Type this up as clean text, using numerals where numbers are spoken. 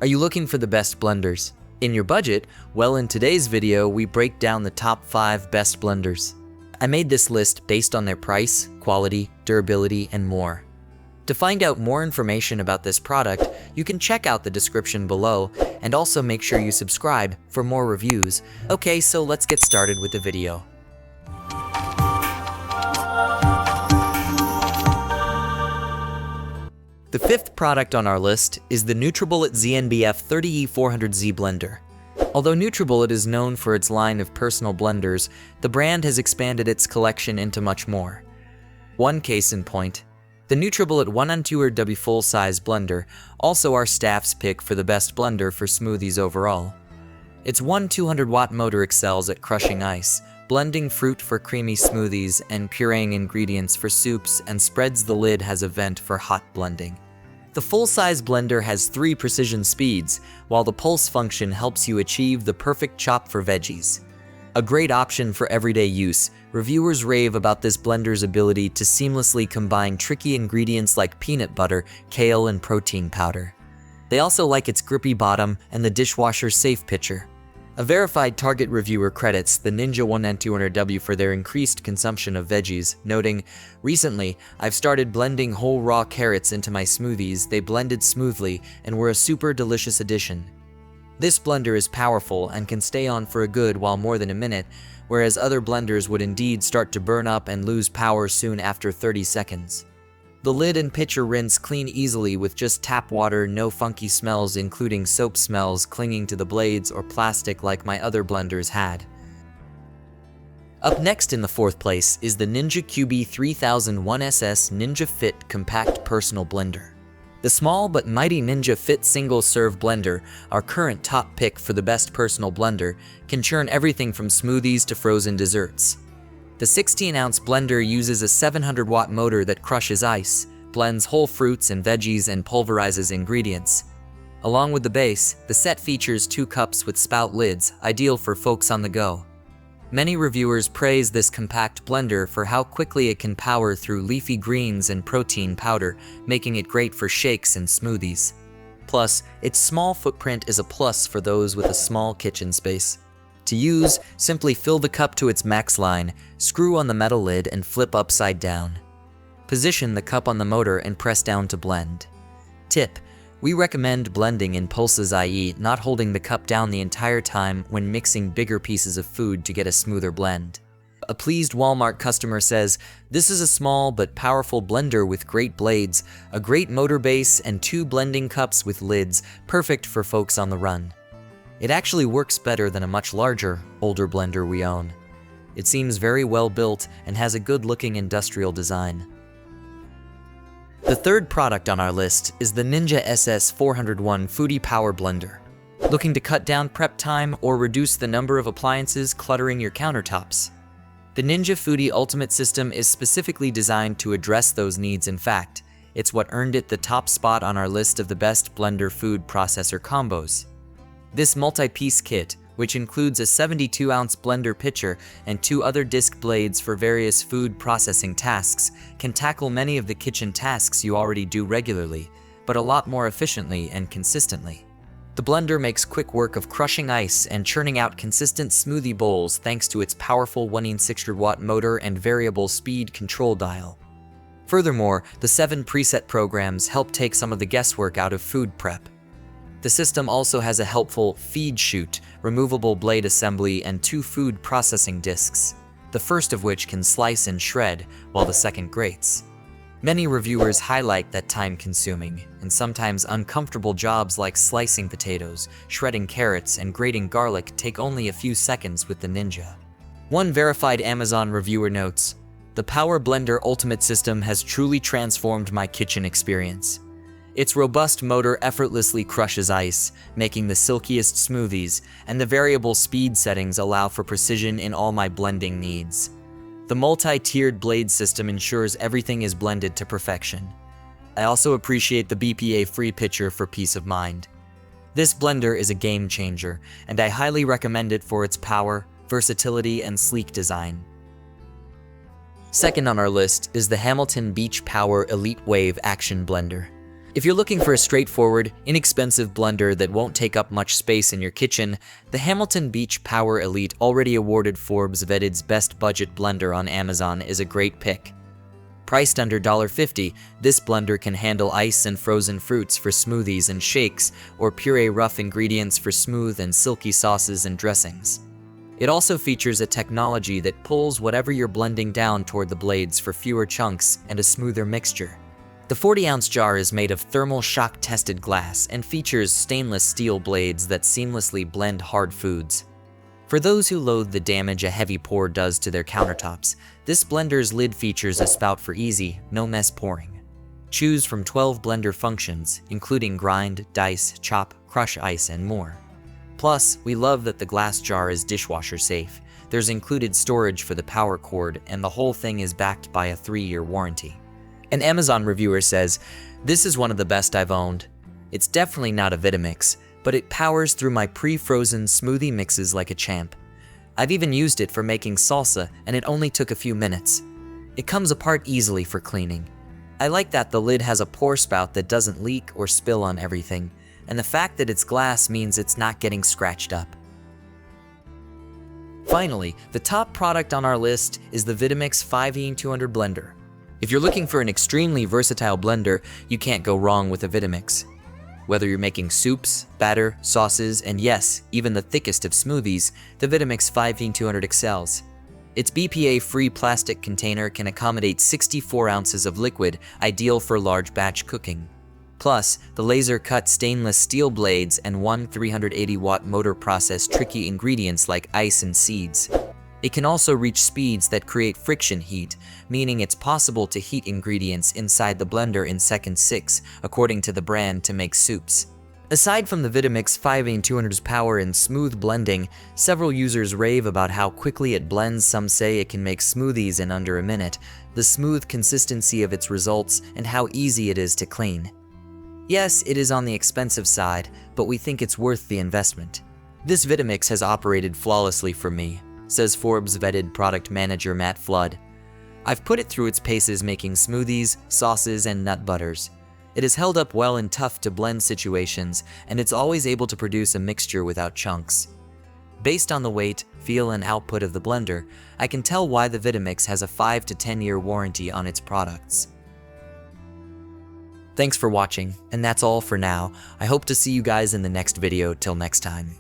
Are you looking for the best blenders in your budget? Well, in today's video, we break down the top 5 best blenders. I made this list based on their price, quality, durability, and more. To find out more information about this product, you can check out the description below, and also make sure you subscribe for more reviews. Okay, so let's get started with the video. The 5th product on our list is the NutriBullet ZNBF 30E400Z blender. Although NutriBullet is known for its line of personal blenders, the brand has expanded its collection into much more. One case in point, the NutriBullet 1-2W full-size blender, also our staff's pick for the best blender for smoothies overall. Its 200-watt motor excels at crushing ice, blending fruit for creamy smoothies, and pureeing ingredients for soups, and spreads the lid has a vent for hot blending. The full-size blender has 3 precision speeds, while the pulse function helps you achieve the perfect chop for veggies. A great option for everyday use, reviewers rave about this blender's ability to seamlessly combine tricky ingredients like peanut butter, kale, and protein powder. They also like its grippy bottom and the dishwasher-safe pitcher. A verified Target reviewer credits the Ninja 1-200W for their increased consumption of veggies, noting, "Recently, I've started blending whole raw carrots into my smoothies. They blended smoothly and were a super delicious addition." This blender is powerful and can stay on for a good while more than a minute, whereas other blenders would indeed start to burn up and lose power soon after 30 seconds. The lid and pitcher rinse clean easily with just tap water, no funky smells including soap smells clinging to the blades or plastic like my other blenders had. Up next in the 4th place is the Ninja QB 3001SS Ninja Fit Compact Personal Blender. The small but mighty Ninja Fit single-serve blender, our current top pick for the best personal blender, can churn everything from smoothies to frozen desserts. The 16-ounce blender uses a 700-watt motor that crushes ice, blends whole fruits and veggies, and pulverizes ingredients. Along with the base, the set features 2 cups with spout lids, ideal for folks on the go. Many reviewers praise this compact blender for how quickly it can power through leafy greens and protein powder, making it great for shakes and smoothies. Plus, its small footprint is a plus for those with a small kitchen space. To use, simply fill the cup to its max line, screw on the metal lid, and flip upside down. Position the cup on the motor and press down to blend. Tip: we recommend blending in pulses, i.e., not holding the cup down the entire time when mixing bigger pieces of food to get a smoother blend. A pleased Walmart customer says, "This is a small but powerful blender with great blades, a great motor base, and 2 blending cups with lids, perfect for folks on the run." It actually works better than a much larger, older blender we own. It seems very well built and has a good-looking industrial design. The 3rd product on our list is the Ninja SS401 Foodi Power Blender. Looking to cut down prep time or reduce the number of appliances cluttering your countertops? The Ninja Foodi Ultimate System is specifically designed to address those needs. In fact, it's what earned it the top spot on our list of the best blender food processor combos. This multi-piece kit, which includes a 72-ounce blender pitcher and 2 other disc blades for various food processing tasks, can tackle many of the kitchen tasks you already do regularly, but a lot more efficiently and consistently. The blender makes quick work of crushing ice and churning out consistent smoothie bowls thanks to its powerful 1-600-watt motor and variable speed control dial. Furthermore, the 7 preset programs help take some of the guesswork out of food prep. The system also has a helpful feed chute, removable blade assembly, and 2 food processing discs, the first of which can slice and shred, while the second grates. Many reviewers highlight that time-consuming and sometimes uncomfortable jobs like slicing potatoes, shredding carrots, and grating garlic take only a few seconds with the Ninja. One verified Amazon reviewer notes, "The Power Blender Ultimate System has truly transformed my kitchen experience. Its robust motor effortlessly crushes ice, making the silkiest smoothies, and the variable speed settings allow for precision in all my blending needs. The multi-tiered blade system ensures everything is blended to perfection. I also appreciate the BPA-free pitcher for peace of mind. This blender is a game changer, and I highly recommend it for its power, versatility, and sleek design." Second on our list is the Hamilton Beach Power Elite Wave Action Blender. If you're looking for a straightforward, inexpensive blender that won't take up much space in your kitchen, the Hamilton Beach Power Elite, already awarded Forbes Vetted's Best Budget Blender on Amazon, is a great pick. Priced under $1.50, this blender can handle ice and frozen fruits for smoothies and shakes, or puree rough ingredients for smooth and silky sauces and dressings. It also features a technology that pulls whatever you're blending down toward the blades for fewer chunks and a smoother mixture. The 40-ounce jar is made of thermal shock-tested glass and features stainless steel blades that seamlessly blend hard foods. For those who loathe the damage a heavy pour does to their countertops, this blender's lid features a spout for easy, no-mess pouring. Choose from 12 blender functions, including grind, dice, chop, crush ice, and more. Plus, we love that the glass jar is dishwasher safe. There's included storage for the power cord, and the whole thing is backed by a 3-year warranty. An Amazon reviewer says, "This is one of the best I've owned. It's definitely not a Vitamix, but it powers through my pre-frozen smoothie mixes like a champ. I've even used it for making salsa, and it only took a few minutes. It comes apart easily for cleaning. I like that the lid has a pour spout that doesn't leak or spill on everything, and the fact that it's glass means it's not getting scratched up." Finally, the top product on our list is the Vitamix 5E200 blender. If you're looking for an extremely versatile blender, you can't go wrong with a Vitamix. Whether you're making soups, batter, sauces, and yes, even the thickest of smoothies, the Vitamix 5E200 excels. Its BPA-free plastic container can accommodate 64 ounces of liquid, ideal for large batch cooking. Plus, the laser-cut stainless steel blades and one 380-watt motor process tricky ingredients like ice and seeds. It can also reach speeds that create friction heat, meaning it's possible to heat ingredients inside the blender in seconds 6, according to the brand, to make soups. Aside from the Vitamix 5E200's power and smooth blending, several users rave about how quickly it blends. Some say it can make smoothies in under a minute, the smooth consistency of its results, and how easy it is to clean. Yes, it is on the expensive side, but we think it's worth the investment. "This Vitamix has operated flawlessly for me," says Forbes vetted product manager Matt Flood. "I've put it through its paces making smoothies, sauces, and nut butters. It has held up well in tough-to-blend situations, and it's always able to produce a mixture without chunks. Based on the weight, feel, and output of the blender, I can tell why the Vitamix has a 5 to 10-year warranty on its products." Thanks for watching, and that's all for now. I hope to see you guys in the next video. Till next time.